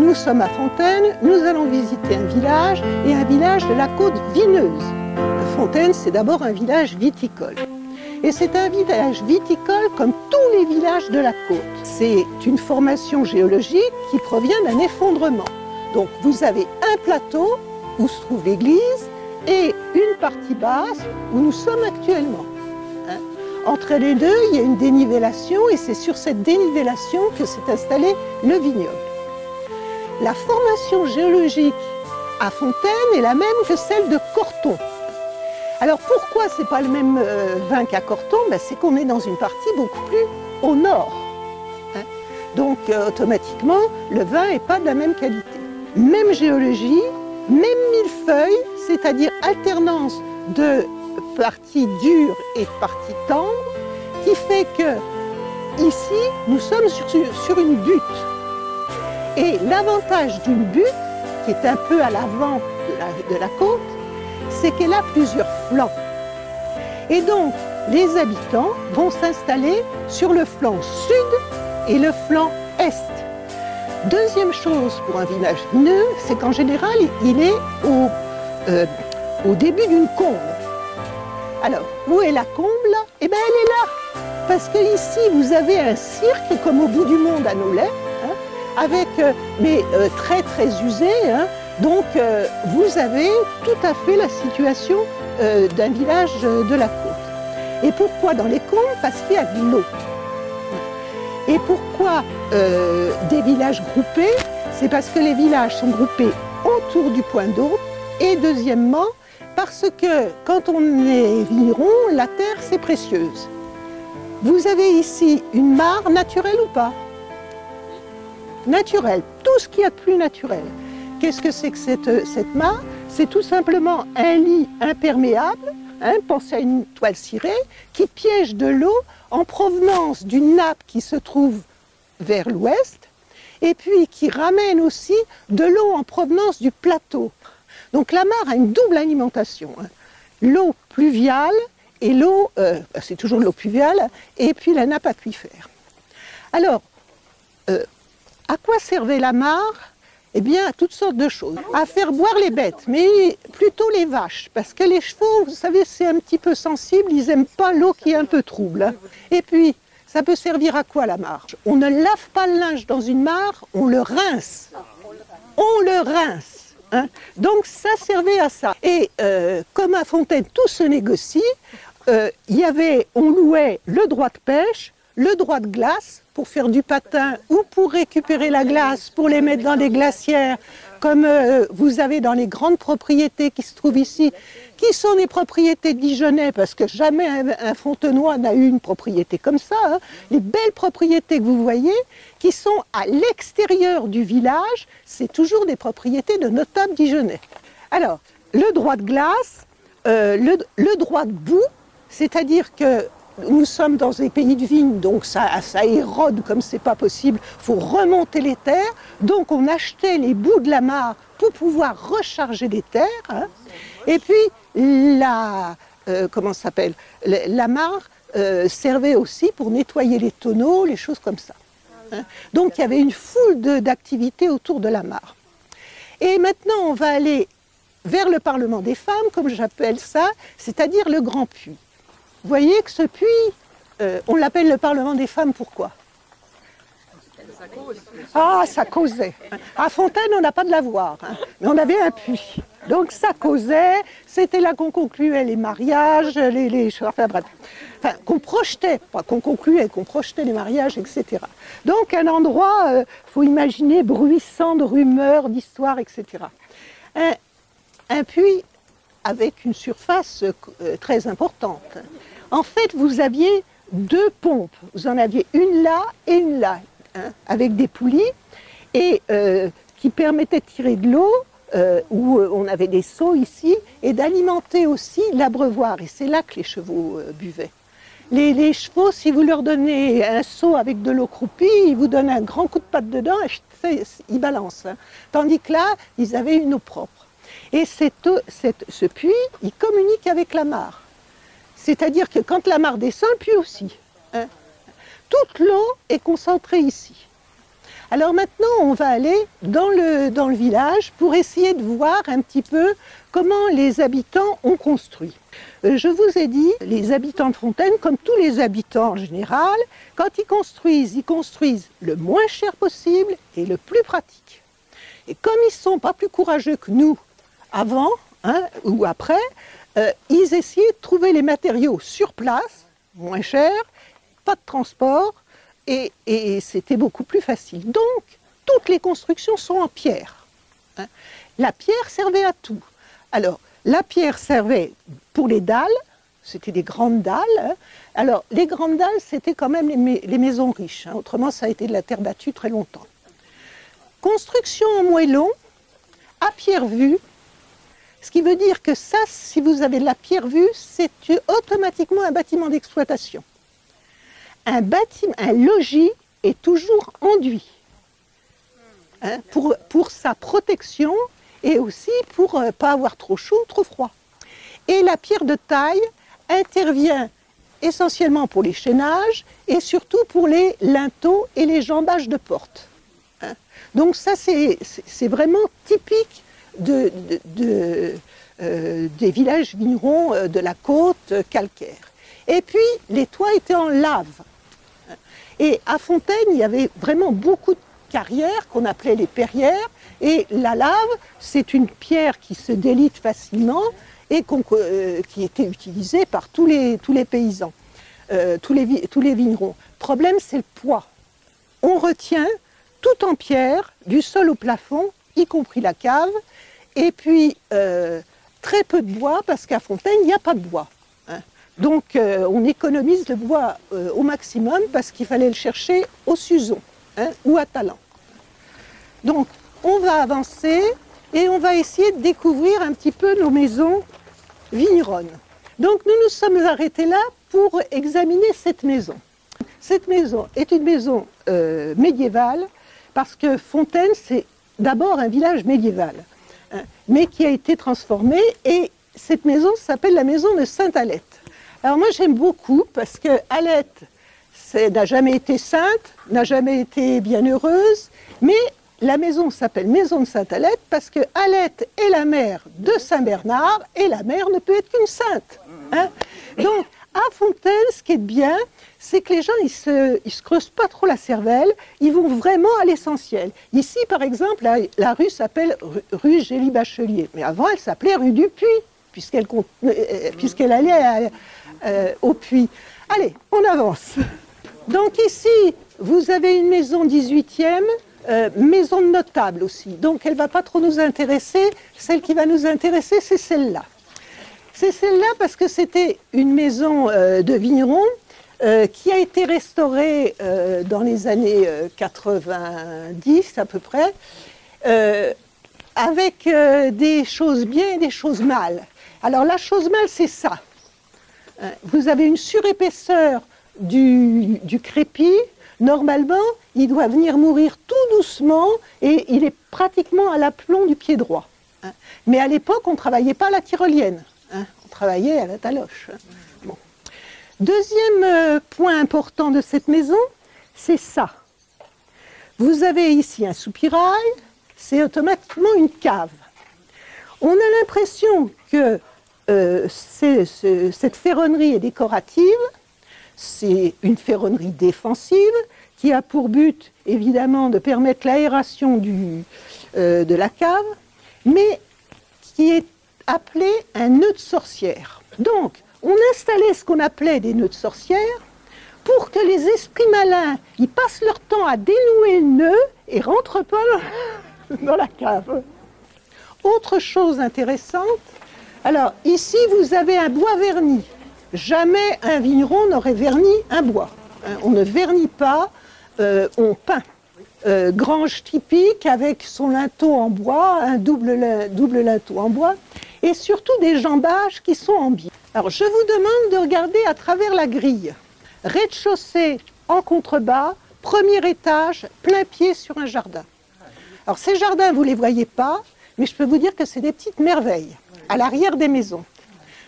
nous sommes à Fontaine, nous allons visiter un village de la côte vineuse. Fontaine, c'est d'abord un village viticole. Et c'est un village viticole comme tous les villages de la côte. C'est une formation géologique qui provient d'un effondrement. Donc vous avez un plateau où se trouve l'église et une partie basse où nous sommes actuellement. Entre les deux, il y a une dénivellation et c'est sur cette dénivellation que s'est installé le vignoble. La formation géologique à Fontaine est la même que celle de Corton. Alors pourquoi ce n'est pas le même vin qu'à Corton? C'est qu'on est dans une partie beaucoup plus au nord. Donc automatiquement, le vin n'est pas de la même qualité. Même géologie, même millefeuille, c'est-à-dire alternance de partie dure et partie tendre, qui fait que ici, nous sommes sur une butte. Et l'avantage d'une butte, qui est un peu à l'avant de la côte, c'est qu'elle a plusieurs flancs. Et donc, les habitants vont s'installer sur le flanc sud et le flanc est. Deuxième chose pour un village vineux, c'est qu'en général, il est au début d'une combe. Alors, où est la combe là? Eh bien, elle est là. Parce que ici, vous avez un cirque, comme au bout du monde à Nolay, avec, très très usé. Donc, vous avez tout à fait la situation d'un village de la côte. Et pourquoi dans les combes? Parce qu'il y a de l'eau. Et pourquoi des villages groupés? C'est parce que les villages sont groupés autour du point d'eau. Et deuxièmement, parce que quand on est vigneron, la terre c'est précieuse. Vous avez ici une mare naturelle ou pas? Naturelle, tout ce qu'il y a de plus naturel. Qu'est-ce que c'est que cette mare? C'est tout simplement un lit imperméable, pensez à une toile cirée, qui piège de l'eau en provenance d'une nappe qui se trouve vers l'ouest, et puis qui ramène aussi de l'eau en provenance du plateau. Donc la mare a une double alimentation, l'eau pluviale et l'eau, c'est toujours de l'eau pluviale, et puis la nappe aquifère. Alors, à quoi servait la mare? Eh bien, à toutes sortes de choses. À faire boire les bêtes, mais plutôt les vaches, parce que les chevaux, vous savez, c'est un petit peu sensible, ils n'aiment pas l'eau qui est un peu trouble. Et puis, ça peut servir à quoi la mare? On ne lave pas le linge dans une mare, on le rince. On le rince. Donc ça servait à ça. Et comme à Fontaine, tout se négocie, on louait le droit de pêche, le droit de glace pour faire du patin ou pour récupérer la glace, pour les mettre dans des glacières, comme vous avez dans les grandes propriétés qui se trouvent ici, qui sont des propriétés dijonnais, parce que jamais un Fontenoy n'a eu une propriété comme ça. Les belles propriétés que vous voyez, qui sont à l'extérieur du village, c'est toujours des propriétés de notables dijonnais. Alors, le droit de glace, le droit de boue, c'est-à-dire que nous sommes dans des pays de vigne, donc ça érode comme c'est pas possible, il faut remonter les terres, donc on achetait les boues de la mare pour pouvoir recharger les terres, et puis la mare servait aussi pour nettoyer les tonneaux, les choses comme ça. Donc il y avait une foule d'activités autour de la mare. Et maintenant on va aller vers le Parlement des femmes, comme j'appelle ça, c'est-à-dire le Grand Puits. Vous voyez que ce puits, on l'appelle le Parlement des femmes, pourquoi? Ça cause. Ah, ça causait. À Fontaine, on n'a pas de lavoir, mais on avait un puits. Donc ça causait, c'était là qu'on concluait les mariages, enfin bref, qu'on projetait, pas qu'on concluait, qu'on projetait les mariages, etc. Donc un endroit, faut imaginer, bruissant de rumeurs, d'histoires, etc. Un puits avec une surface très importante. En fait, vous aviez deux pompes. Vous en aviez une là et une là, avec des poulies, et qui permettaient de tirer de l'eau, où on avait des seaux ici, et d'alimenter aussi l'abreuvoir. Et c'est là que les chevaux buvaient. Les chevaux, si vous leur donnez un seau avec de l'eau croupie, ils vous donnent un grand coup de patte dedans, et ils balancent. Tandis que là, ils avaient une eau propre. Et ce puits, il communique avec la mare. C'est-à-dire que quand la mare descend, le puits aussi. Toute l'eau est concentrée ici. Alors maintenant, on va aller dans le village pour essayer de voir un petit peu comment les habitants ont construit. Je vous ai dit, les habitants de Fontaine, comme tous les habitants en général, quand ils construisent le moins cher possible et le plus pratique. Et comme ils ne sont pas plus courageux que nous avant ou après, ils essayaient de trouver les matériaux sur place, moins cher, pas de transport, et c'était beaucoup plus facile. Donc, toutes les constructions sont en pierre. La pierre servait à tout. Alors, la pierre servait pour les dalles, c'était des grandes dalles. Alors, les grandes dalles, c'était quand même les maisons riches. Autrement, ça a été de la terre battue très longtemps. Construction en moellon, à pierre vue, ce qui veut dire que ça, si vous avez de la pierre vue, c'est automatiquement un bâtiment d'exploitation. Un logis est toujours enduit pour sa protection et aussi pour ne pas avoir trop chaud ou trop froid. Et la pierre de taille intervient essentiellement pour les chaînages et surtout pour les linteaux et les jambages de portes. Donc ça, c'est vraiment typique des villages vignerons de la côte calcaire. Et puis, les toits étaient en lave. Et à Fontaine, il y avait vraiment beaucoup de carrières qu'on appelait les perrières. Et la lave, c'est une pierre qui se délite facilement et qui était utilisée par tous les paysans, tous les vignerons. Le problème, c'est le poids. On retient tout en pierre, du sol au plafond, y compris la cave, et puis très peu de bois, parce qu'à Fontaine, il n'y a pas de bois. Donc on économise le bois au maximum, parce qu'il fallait le chercher au Suzon ou à Talent. Donc on va avancer et on va essayer de découvrir un petit peu nos maisons vigneronnes. Donc nous nous sommes arrêtés là pour examiner cette maison. Cette maison est une maison médiévale, parce que Fontaine, c'est d'abord un village médiéval, mais qui a été transformé, et cette maison s'appelle la maison de Sainte-Alette. Alors moi j'aime beaucoup, parce que Alette n'a jamais été sainte, n'a jamais été bienheureuse, mais la maison s'appelle maison de Sainte-Alette parce que Alette est la mère de Saint-Bernard, et la mère ne peut être qu'une sainte. Donc à Fontaine, ce qui est bien, c'est que les gens, ils se creusent pas trop la cervelle, ils vont vraiment à l'essentiel. Ici, par exemple, la rue s'appelle rue Gély-Bachelier, mais avant, elle s'appelait rue du Puy, puisqu'elle allait au Puy. Allez, on avance. Donc ici, vous avez une maison 18e, maison de notable aussi, donc elle ne va pas trop nous intéresser. Celle qui va nous intéresser, c'est celle-là. C'est celle-là parce que c'était une maison de vigneron qui a été restaurée dans les années 90 à peu près, avec des choses bien et des choses mal. Alors la chose mal, c'est ça. Vous avez une surépaisseur du crépi. Normalement, il doit venir mourir tout doucement et il est pratiquement à l'aplomb du pied droit. Mais à l'époque, on ne travaillait pas à la tyrolienne. On travaillait à la taloche. Bon. Deuxième point important de cette maison, c'est ça. Vous avez ici un soupirail, c'est automatiquement une cave. On a l'impression que cette ferronnerie est décorative, c'est une ferronnerie défensive qui a pour but, évidemment, de permettre l'aération de la cave, mais qui est appelé un nœud de sorcière. Donc, on installait ce qu'on appelait des nœuds de sorcière pour que les esprits malins, ils passent leur temps à dénouer le nœud et ne rentrent pas dans la cave. Autre chose intéressante, alors ici vous avez un bois verni. Jamais un vigneron n'aurait verni un bois. On ne vernit pas, on peint. Grange typique avec son linteau en bois, un double linteau en bois, et surtout des jambages qui sont en biais. Alors je vous demande de regarder à travers la grille. Rez-de-chaussée en contrebas, premier étage, plein pied sur un jardin. Alors ces jardins, vous ne les voyez pas, mais je peux vous dire que c'est des petites merveilles à l'arrière des maisons.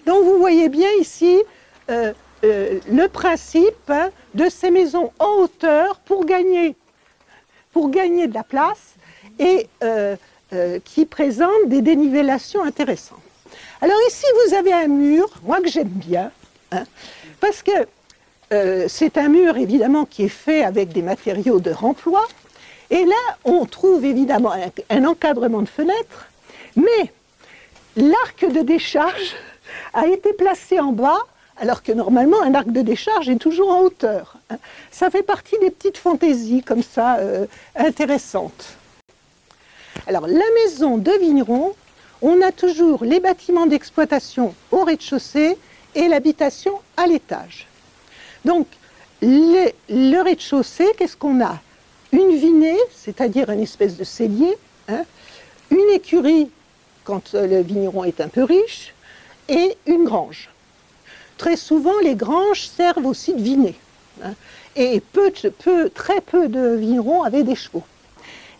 Donc vous voyez bien ici le principe de ces maisons en hauteur pour gagner pour gagner de la place et qui présente des dénivellations intéressantes. Alors ici, vous avez un mur, moi que j'aime bien, hein, parce que c'est un mur évidemment qui est fait avec des matériaux de remploi. Et là, on trouve évidemment un encadrement de fenêtres, mais l'arc de décharge a été placé en bas, alors que normalement, un arc de décharge est toujours en hauteur. Ça fait partie des petites fantaisies comme ça, intéressantes. Alors, la maison de vigneron, on a toujours les bâtiments d'exploitation au rez-de-chaussée et l'habitation à l'étage. Donc, le rez-de-chaussée, qu'est-ce qu'on a? Une vinée, c'est-à-dire une espèce de cellier, hein, une écurie quand le vigneron est un peu riche, et une grange. Très souvent, les granges servent aussi de vinée, hein, et très peu de vignerons avaient des chevaux.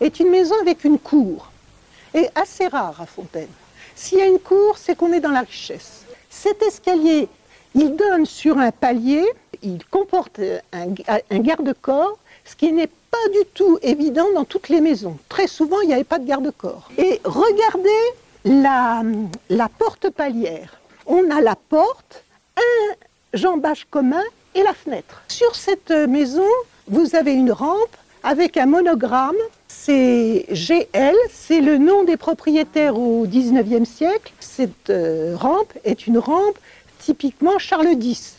C'est une maison avec une cour, et assez rare à Fontaine. S'il y a une cour, c'est qu'on est dans la richesse. Cet escalier, il donne sur un palier, il comporte un garde-corps, ce qui n'est pas du tout évident dans toutes les maisons. Très souvent, il n'y avait pas de garde-corps. Et regardez la porte palière. On a la porte, un jambage commun et la fenêtre. Sur cette maison, vous avez une rampe avec un monogramme. C'est GL, c'est le nom des propriétaires au XIXe siècle. Cette rampe est une rampe typiquement Charles X.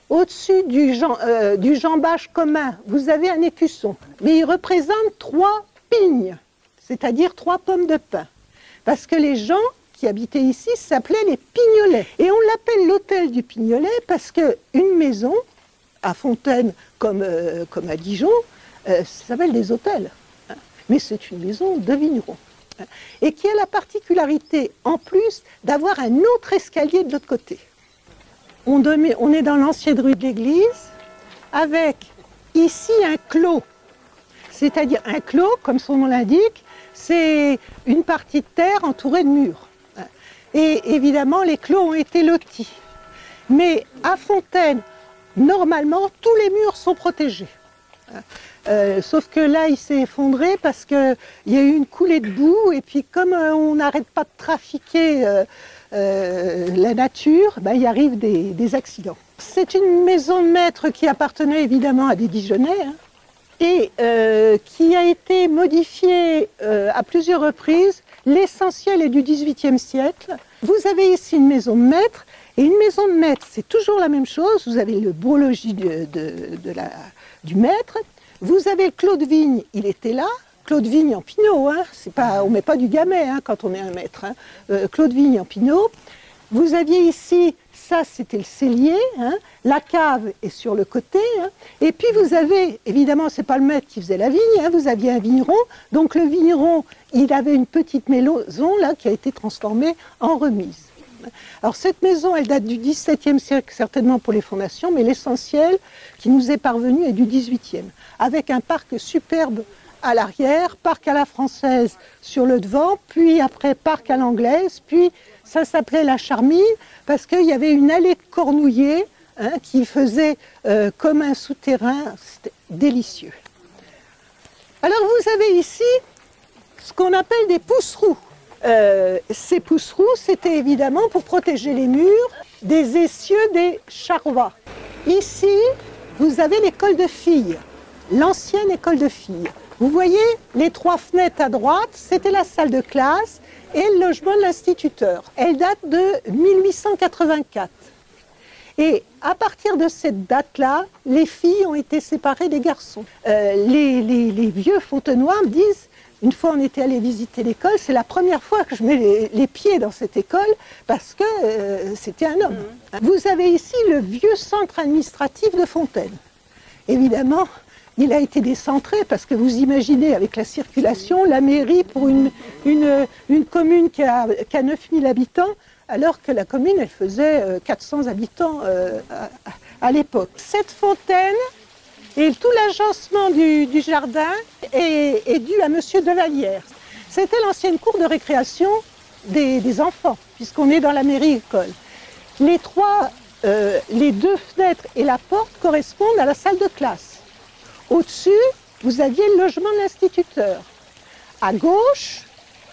Au-dessus du jambage commun, vous avez un écusson, mais il représente 3 pignes, c'est-à-dire 3 pommes de pin. Parce que les gens qui habitaient ici s'appelaient les Pignolets. Et on l'appelle l'hôtel du Pignolet parce qu'une maison, à Fontaine comme à Dijon, ça s'appelle des hôtels. Hein. Mais c'est une maison de vigneron. Hein. Et qui a la particularité, en plus, d'avoir un autre escalier de l'autre côté. On est dans l'ancienne rue de l'église, avec ici un clos. C'est-à-dire un clos, comme son nom l'indique, c'est une partie de terre entourée de murs. Et évidemment, les clos ont été lotis. Mais à Fontaine, normalement, tous les murs sont protégés. Sauf que là, il s'est effondré parce qu'il y a eu une coulée de boue. Et puis, comme on n'arrête pas de trafiquer la nature, il arrive des accidents. C'est une maison de maître qui appartenait évidemment à des Dijonnais, hein, et qui a été modifiée à plusieurs reprises. L'essentiel est du XVIIIe siècle. Vous avez ici une maison de maître, et une maison de maître, c'est toujours la même chose. Vous avez le beau logis du maître, vous avez le clos de vigne, il était là, clos de vigne en pinot, hein, on ne met pas du gamay hein, quand on est un maître, hein, clos de vigne en pinot. Vous aviez ici, ça c'était le cellier, hein, la cave est sur le côté, hein, et puis vous avez, évidemment c'est pas le maître qui faisait la vigne, hein, vous aviez un vigneron, donc le vigneron, il avait une petite maison là qui a été transformée en remise. Alors cette maison, elle date du XVIIe siècle, certainement pour les fondations, mais l'essentiel qui nous est parvenu est du XVIIIe, avec un parc superbe à l'arrière, parc à la française sur le devant, puis après parc à l'anglaise, puis ça s'appelait la Charmille, parce qu'il y avait une allée de cornouillers hein, qui faisait comme un souterrain, c'était délicieux. Alors vous avez ici ce qu'on appelle des pousserous. Ces pousserous, c'était évidemment pour protéger les murs des essieux des charrois. Ici, vous avez l'école de filles, l'ancienne école de filles. Vous voyez les 3 fenêtres à droite, c'était la salle de classe et le logement de l'instituteur. Elle date de 1884. Et à partir de cette date-là, les filles ont été séparées des garçons. Les vieux Fontenois me disent, une fois on était allé visiter l'école, c'est la première fois que je mets les pieds dans cette école parce que c'était un homme. Vous avez ici le vieux centre administratif de Fontaine. Évidemment, il a été décentré parce que vous imaginez avec la circulation, la mairie pour une commune qui a 9000 habitants, alors que la commune elle faisait 400 habitants à l'époque. Cette fontaine et tout l'agencement du jardin est dû à Monsieur de Vallière. C'était l'ancienne cour de récréation des enfants, puisqu'on est dans la mairie-école. Les 2 fenêtres et la porte correspondent à la salle de classe. Au-dessus, vous aviez le logement de l'instituteur. À gauche,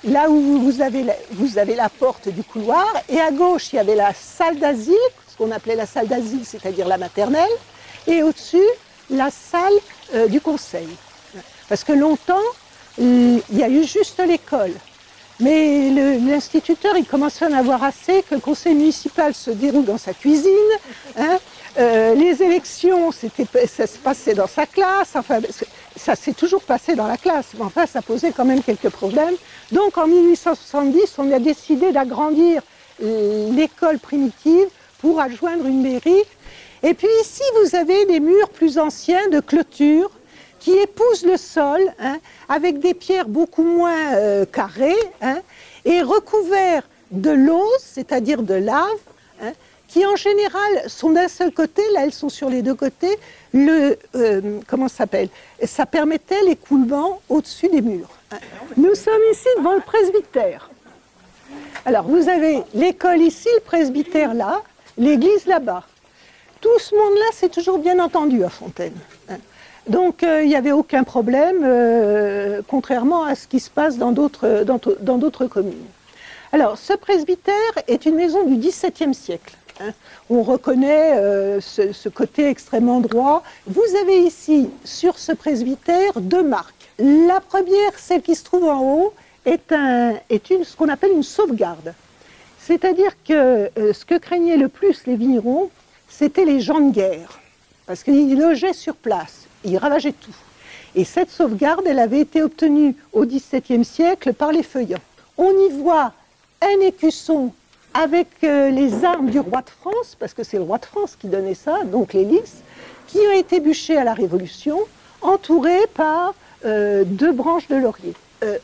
là où vous avez la porte du couloir, et à gauche, il y avait la salle d'asile, ce qu'on appelait la salle d'asile, c'est-à-dire la maternelle, et au-dessus, la salle du conseil. Parce que longtemps, il y a eu juste l'école. Mais l'instituteur, il commençait à en avoir assez que le conseil municipal se déroule dans sa cuisine, hein. Les élections, ça se passait dans sa classe, enfin, ça s'est toujours passé dans la classe, mais enfin, ça posait quand même quelques problèmes. Donc, en 1870, on a décidé d'agrandir l'école primitive pour adjoindre une mairie. Et puis ici, vous avez des murs plus anciens de clôture qui épousent le sol, hein, avec des pierres beaucoup moins carrées, hein, et recouverts de lauze, c'est-à-dire de lave, hein, qui en général sont d'un seul côté, là elles sont sur les deux côtés, comment ça s'appelle? Ça permettait l'écoulement au-dessus des murs. Hein. Nous sommes ici devant le presbytère. Alors vous avez l'école ici, le presbytère là, l'église là-bas. Tout ce monde-là, c'est toujours bien entendu à Fontaine. Hein. Donc il n'y avait aucun problème, contrairement à ce qui se passe dans d'autres communes. Alors ce presbytère est une maison du XVIIe siècle. Hein. On reconnaît ce côté extrêmement droit. Vous avez ici, sur ce presbytère, deux marques. La première, celle qui se trouve en haut, est ce qu'on appelle une sauvegarde. C'est-à-dire que ce que craignaient le plus les vignerons, c'était les gens de guerre. Parce qu'ils logeaient sur place, ils ravageaient tout. Et cette sauvegarde, elle avait été obtenue au XVIIe siècle par les feuillants. On y voit un écusson avec les armes du roi de France, parce que c'est le roi de France qui donnait ça, donc les lys, qui ont été bûchés à la Révolution, entourés par deux branches de laurier.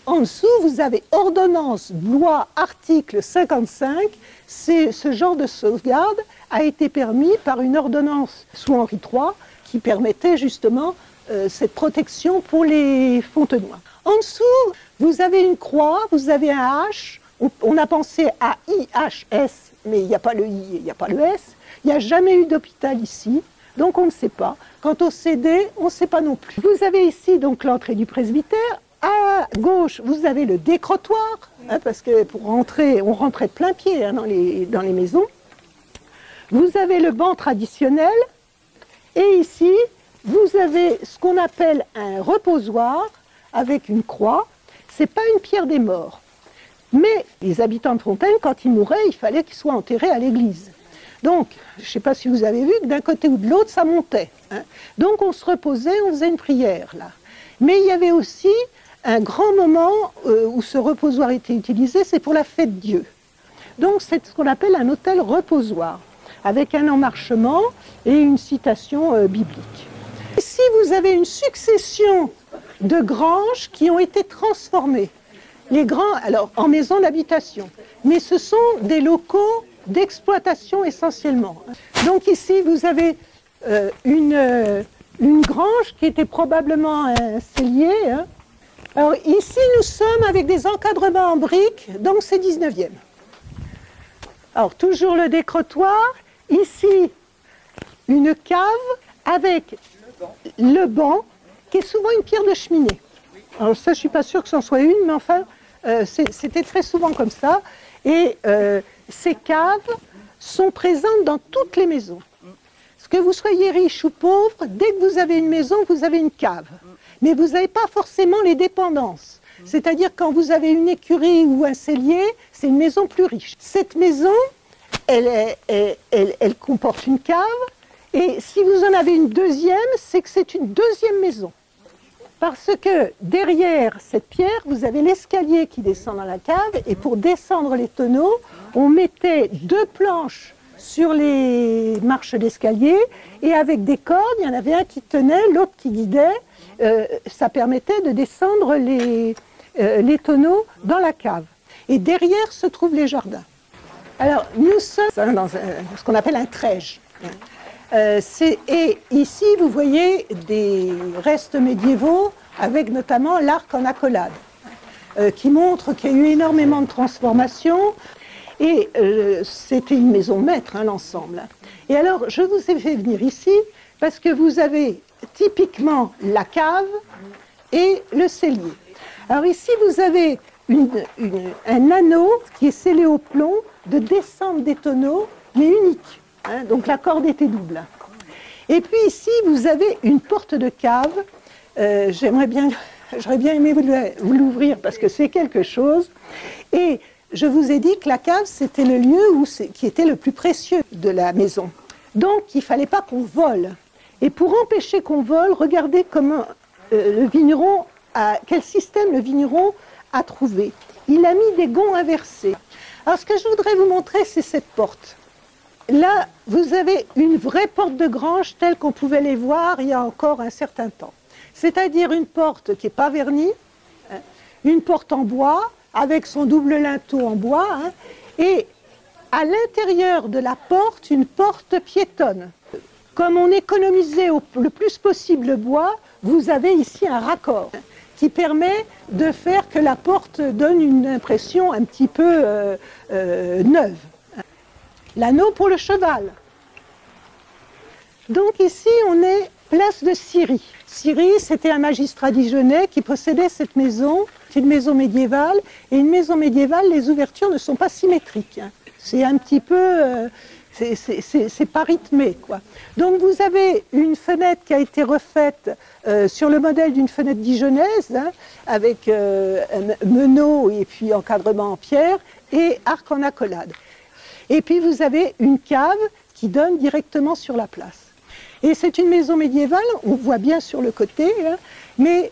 En dessous, vous avez ordonnance Blois, article 55. Ce genre de sauvegarde a été permis par une ordonnance sous Henri III qui permettait justement cette protection pour les Fontenoy. En dessous, vous avez une croix, vous avez un H. On a pensé à IHS, mais il n'y a pas le I, il n'y a pas le S. Il n'y a jamais eu d'hôpital ici, donc on ne sait pas. Quant au CD, on ne sait pas non plus. Vous avez ici donc l'entrée du presbytère. À gauche, vous avez le décrotoir, hein, parce que pour rentrer, on rentrait de plein pied hein, dans les maisons. Vous avez le banc traditionnel, et ici, vous avez ce qu'on appelle un reposoir avec une croix. Ce n'est pas une pierre des morts. Mais les habitants de Fontaine, quand ils mouraient, il fallait qu'ils soient enterrés à l'église. Donc, je ne sais pas si vous avez vu que d'un côté ou de l'autre, ça montait. Hein. Donc, on se reposait, on faisait une prière, là. Mais il y avait aussi un grand moment où ce reposoir était utilisé, c'est pour la fête Dieu. Donc, c'est ce qu'on appelle un autel reposoir, avec un emmarchement et une citation biblique. Ici, vous avez une succession de granges qui ont été transformées. Les grands, alors en maisons d'habitation, mais ce sont des locaux d'exploitation essentiellement. Donc ici, vous avez une grange qui était probablement un cellier. Hein. Alors ici, nous sommes avec des encadrements en briques, donc c'est 19e. Alors toujours le décrotoir, ici une cave avec le banc, qui est souvent une pierre de cheminée. Alors ça, je ne suis pas sûre que c'en soit une, mais enfin, c'était très souvent comme ça. Et ces caves sont présentes dans toutes les maisons. Que vous soyez riche ou pauvre, dès que vous avez une maison, vous avez une cave. Mais vous n'avez pas forcément les dépendances. C'est-à-dire quand vous avez une écurie ou un cellier, c'est une maison plus riche. Cette maison, elle comporte une cave. Et si vous en avez une deuxième, c'est que c'est une deuxième maison. Parce que derrière cette pierre, vous avez l'escalier qui descend dans la cave. Et pour descendre les tonneaux, on mettait deux planches sur les marches d'escalier, et avec des cordes, il y en avait un qui tenait, l'autre qui guidait. Ça permettait de descendre les tonneaux dans la cave. Et derrière se trouvent les jardins. Alors, nous sommes dans ce qu'on appelle un trège. Et ici, vous voyez des restes médiévaux, avec notamment l'arc en accolade, qui montre qu'il y a eu énormément de transformations. Et c'était une maison maître, hein, l'ensemble. Et alors, je vous ai fait venir ici parce que vous avez typiquement la cave et le cellier. Alors ici, vous avez un anneau qui est scellé au plomb de descente des tonneaux, mais unique. Hein, donc la corde était double. Et puis ici, vous avez une porte de cave. J'aurais bien aimé vous l'ouvrir parce que c'est quelque chose. Et je vous ai dit que la cave, c'était le lieu qui était le plus précieux de la maison. Donc, il ne fallait pas qu'on vole. Et pour empêcher qu'on vole, regardez comment quel système le vigneron a trouvé. Il a mis des gonds inversés. Alors, ce que je voudrais vous montrer, c'est cette porte. Là, vous avez une vraie porte de grange telle qu'on pouvait les voir il y a encore un certain temps. C'est-à-dire une porte qui n'est pas vernie, hein, une porte en bois, avec son double linteau en bois, hein, et à l'intérieur de la porte, une porte piétonne. Comme on économisait le plus possible le bois, vous avez ici un raccord qui permet de faire que la porte donne une impression un petit peu neuve. L'anneau pour le cheval. Donc ici, on est place de Syrie. Syrie, c'était un magistrat dijonnais qui possédait cette maison. C'est une maison médiévale. Et une maison médiévale, les ouvertures ne sont pas symétriques. Hein. C'est un petit peu... c'est pas rythmé, quoi. Donc vous avez une fenêtre qui a été refaite sur le modèle d'une fenêtre dijonnaise, hein, avec meneaux et puis encadrement en pierre et arc en accolade. Et puis vous avez une cave qui donne directement sur la place. Et c'est une maison médiévale, on voit bien sur le côté, hein, mais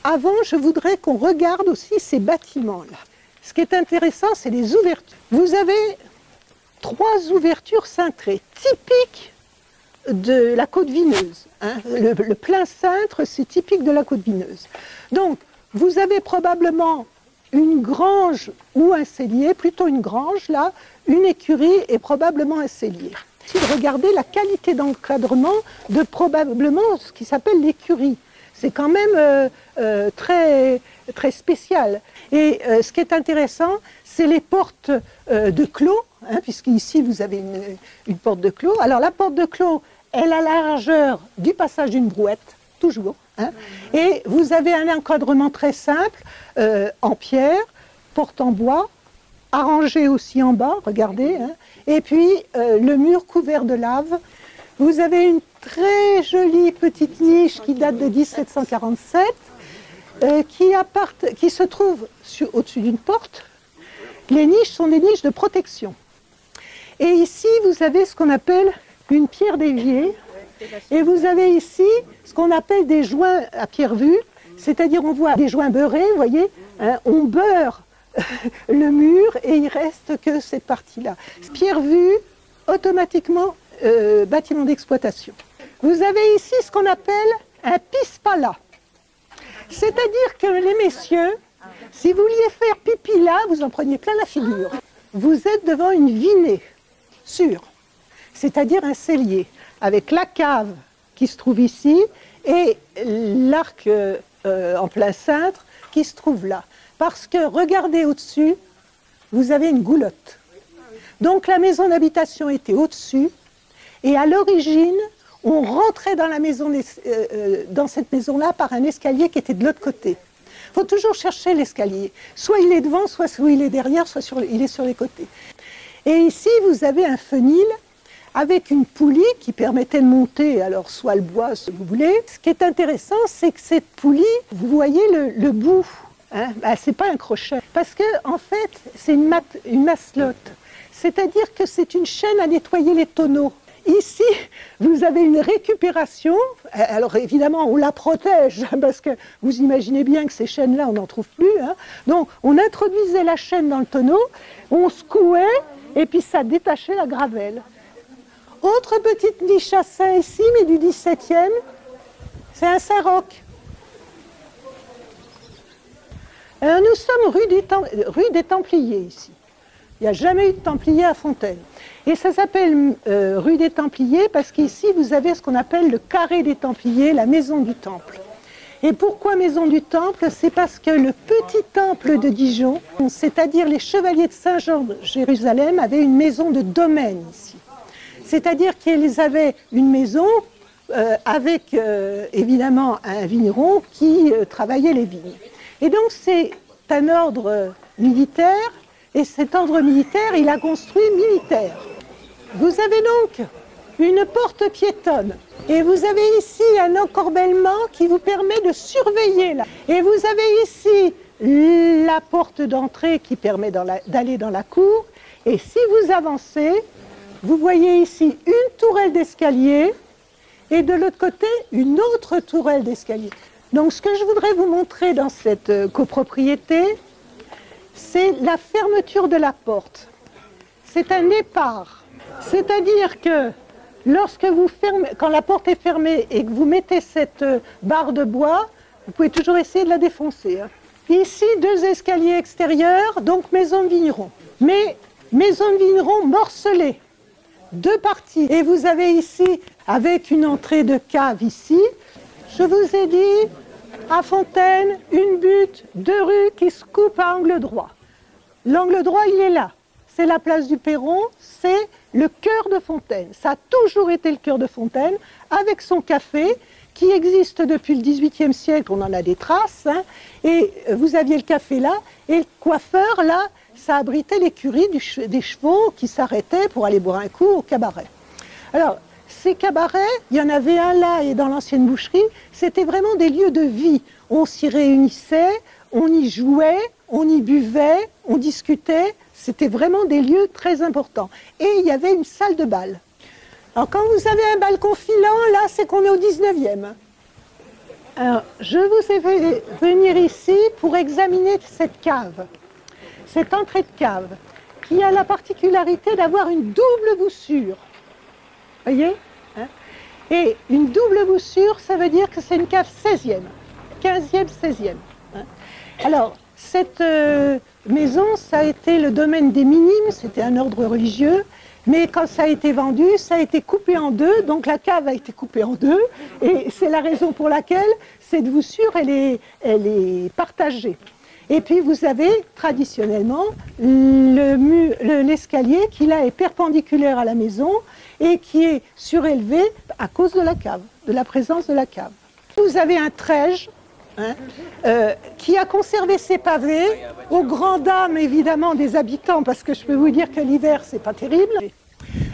avant, je voudrais qu'on regarde aussi ces bâtiments-là. Ce qui est intéressant, c'est les ouvertures. Vous avez 3 ouvertures cintrées, typiques de la côte vineuse. Hein. Le plein cintre, c'est typique de la côte vineuse. Donc, vous avez probablement une grange ou un cellier, plutôt une grange là, une écurie et probablement un cellier. Si vous regardez la qualité d'encadrement de probablement ce qui s'appelle l'écurie, c'est quand même très, très spécial. Et ce qui est intéressant, c'est les portes de clos, hein, puisqu'ici vous avez une porte de clos. Alors la porte de clos, elle a la largeur du passage d'une brouette, toujours. Hein, et vous avez un encadrement très simple, en pierre, porte en bois, arrangé aussi en bas, regardez, hein, et puis le mur couvert de lave. Vous avez une très jolie petite niche qui date de 1747, qui se trouve au-dessus d'une porte. Les niches sont des niches de protection. Et ici, vous avez ce qu'on appelle une pierre d'évier. Et vous avez ici ce qu'on appelle des joints à pierre vue, c'est-à-dire on voit des joints beurrés, vous voyez, hein, on beurre le mur et il reste que cette partie-là. Pierre vue, automatiquement bâtiment d'exploitation. Vous avez ici ce qu'on appelle un pispala. C'est-à-dire que les messieurs, si vous vouliez faire pipi là, vous en preniez plein la figure. Vous êtes devant une vinée, sûre, c'est-à-dire un cellier, avec la cave qui se trouve ici et l'arc en plein cintre qui se trouve là. Parce que, regardez au-dessus, vous avez une goulotte. Donc la maison d'habitation était au-dessus, et à l'origine, on rentrait dans la maison, dans cette maison-là par un escalier qui était de l'autre côté. Il faut toujours chercher l'escalier. Soit il est devant, soit il est derrière, soit il est sur les côtés. Et ici, vous avez un fenil avec une poulie qui permettait de monter, alors soit le bois, si vous voulez. Ce qui est intéressant, c'est que cette poulie, vous voyez le bout, hein, bah, c'est pas un crochet, parce que en fait, c'est une masselotte. C'est-à-dire que c'est une chaîne à nettoyer les tonneaux. Ici, vous avez une récupération. Alors évidemment, on la protège, parce que vous imaginez bien que ces chaînes-là, on n'en trouve plus. Hein. Donc, on introduisait la chaîne dans le tonneau, on secouait, et puis ça détachait la gravelle. Autre petite niche à Saint ici, mais du 17e, c'est un Saint-Roch. Nous sommes rue des Templiers ici. Il n'y a jamais eu de Templiers à Fontaine. Et ça s'appelle rue des Templiers parce qu'ici, vous avez ce qu'on appelle le carré des Templiers, la maison du Temple. Et pourquoi maison du Temple? C'est parce que le petit temple de Dijon, c'est-à-dire les chevaliers de Saint-Jean de Jérusalem, avaient une maison de domaine ici. C'est-à-dire qu'ils avaient une maison avec évidemment un vigneron qui travaillait les vignes. Et donc c'est un ordre militaire, et cet ordre militaire, il a construit militaire. Vous avez donc une porte piétonne, et vous avez ici un encorbellement qui vous permet de surveiller là. Et vous avez ici la porte d'entrée qui permet d'aller dans la cour, et si vous avancez, vous voyez ici une tourelle d'escalier, et de l'autre côté, une autre tourelle d'escalier. Donc ce que je voudrais vous montrer dans cette copropriété, c'est la fermeture de la porte. C'est un épars. C'est-à-dire que lorsque vous fermez, quand la porte est fermée et que vous mettez cette barre de bois, vous pouvez toujours essayer de la défoncer. Ici, 2 escaliers extérieurs, donc maison de vigneron. Mais maison de vigneron morcelée, 2 parties. Et vous avez ici, avec une entrée de cave ici, je vous ai dit, à Fontaine, une butte, 2 rues qui se coupent à angle droit. L'angle droit, il est là. C'est la place du Perron, c'est le cœur de Fontaine. Ça a toujours été le cœur de Fontaine, avec son café, qui existe depuis le XVIIIe siècle, on en a des traces, hein, et vous aviez le café là, et le coiffeur là, ça abritait l'écurie des chevaux qui s'arrêtaient pour aller boire un coup au cabaret. Alors, ces cabarets, il y en avait un là et dans l'ancienne boucherie, c'était vraiment des lieux de vie. On s'y réunissait, on y jouait, on y buvait, on discutait, c'était vraiment des lieux très importants. Et il y avait une salle de bal. Alors quand vous avez un balcon filant, là c'est qu'on est au 19e. Alors je vous ai fait venir ici pour examiner cette cave, cette entrée de cave, qui a la particularité d'avoir une double voussure. Voyez, hein? Et une double voussure, ça veut dire que c'est une cave 16e, 15e, 16e. Hein? Alors cette maison, ça a été le domaine des minimes, c'était un ordre religieux. Mais quand ça a été vendu, ça a été coupé en 2, donc la cave a été coupée en 2, et c'est la raison pour laquelle cette voussure, elle est partagée. Et puis vous avez traditionnellement l'escalier qui là est perpendiculaire à la maison et qui est surélevé à cause de la cave, de la présence de la cave. Vous avez un trège, hein, qui a conservé ses pavés, aux grandes dames évidemment des habitants, parce que je peux vous dire que l'hiver c'est pas terrible.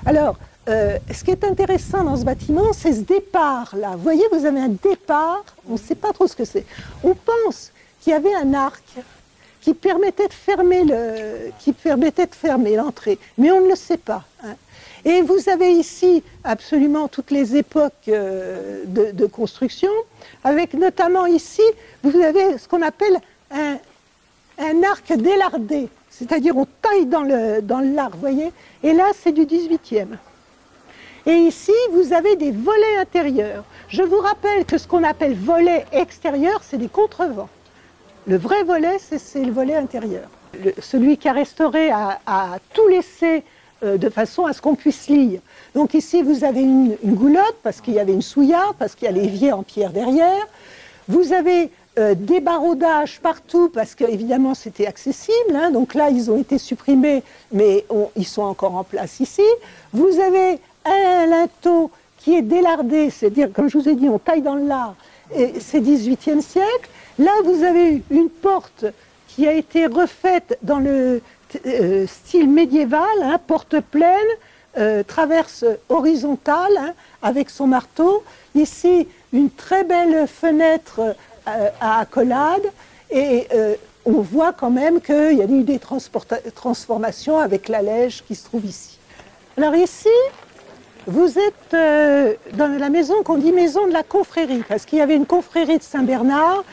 Alors, ce qui est intéressant dans ce bâtiment, c'est ce départ là. Vous voyez, vous avez un départ, on ne sait pas trop ce que c'est. On pense qu'il y avait un arc qui permettait de fermer l'entrée, mais on ne le sait pas. Hein. Et vous avez ici absolument toutes les époques de construction, avec notamment ici, vous avez ce qu'on appelle un arc délardé, c'est-à-dire on taille dans l'arc, vous voyez, et là c'est du 18e. Et ici, vous avez des volets intérieurs. Je vous rappelle que ce qu'on appelle volet extérieur, c'est des contrevents. Le vrai volet, c'est le volet intérieur. Celui qui a restauré a tout laissé de façon à ce qu'on puisse lire. Donc ici, vous avez une goulotte, parce qu'il y avait une souillarde, parce qu'il y a l'évier en pierre derrière. Vous avez des baraudages partout, parce qu'évidemment, c'était accessible. Hein, donc là, ils ont été supprimés, mais ils sont encore en place ici. Vous avez un linteau qui est délardé, c'est-à-dire, comme je vous ai dit, on taille dans le lard, et c'est 18e siècle. Là, vous avez une porte qui a été refaite dans le style médiéval, hein, porte pleine, traverse horizontale, hein, avec son marteau. Ici, une très belle fenêtre à accolade, et on voit quand même qu'il y a eu des transformations avec l'allège qui se trouve ici. Alors ici, vous êtes dans la maison qu'on dit maison de la confrérie, parce qu'il y avait une confrérie de Saint-Bernard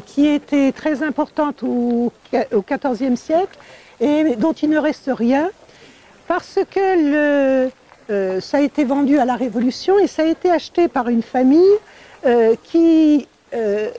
qui était très importante au XIVe siècle et dont il ne reste rien, parce que ça a été vendu à la Révolution et ça a été acheté par une famille qui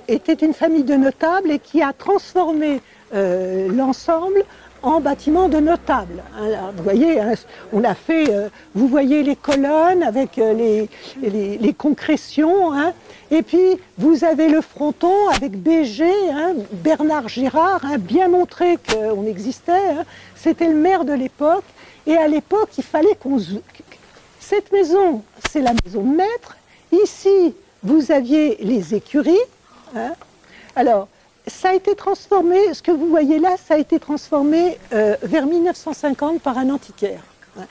était une famille de notables et qui a transformé l'ensemble en bâtiment de notables. Alors, vous voyez, hein, on a fait, vous voyez les colonnes avec les concrétions, hein, et puis vous avez le fronton avec Béger, hein, Bernard Gérard, hein, bien montré qu'on existait, hein, c'était le maire de l'époque, et à l'époque il fallait qu'on... Cette maison, c'est la maison de maître, Ici, vous aviez les écuries. Hein. Alors, ça a été transformé, ce que vous voyez là, ça a été transformé vers 1950 par un antiquaire. Hein.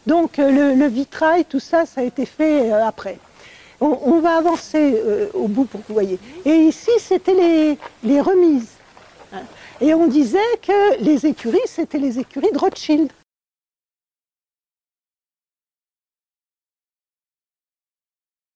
Donc, le vitrail, tout ça, ça a été fait après. On va avancer au bout pour que vous voyez. Et ici, c'était les remises. Hein. Et on disait que les écuries, c'était les écuries de Rothschild.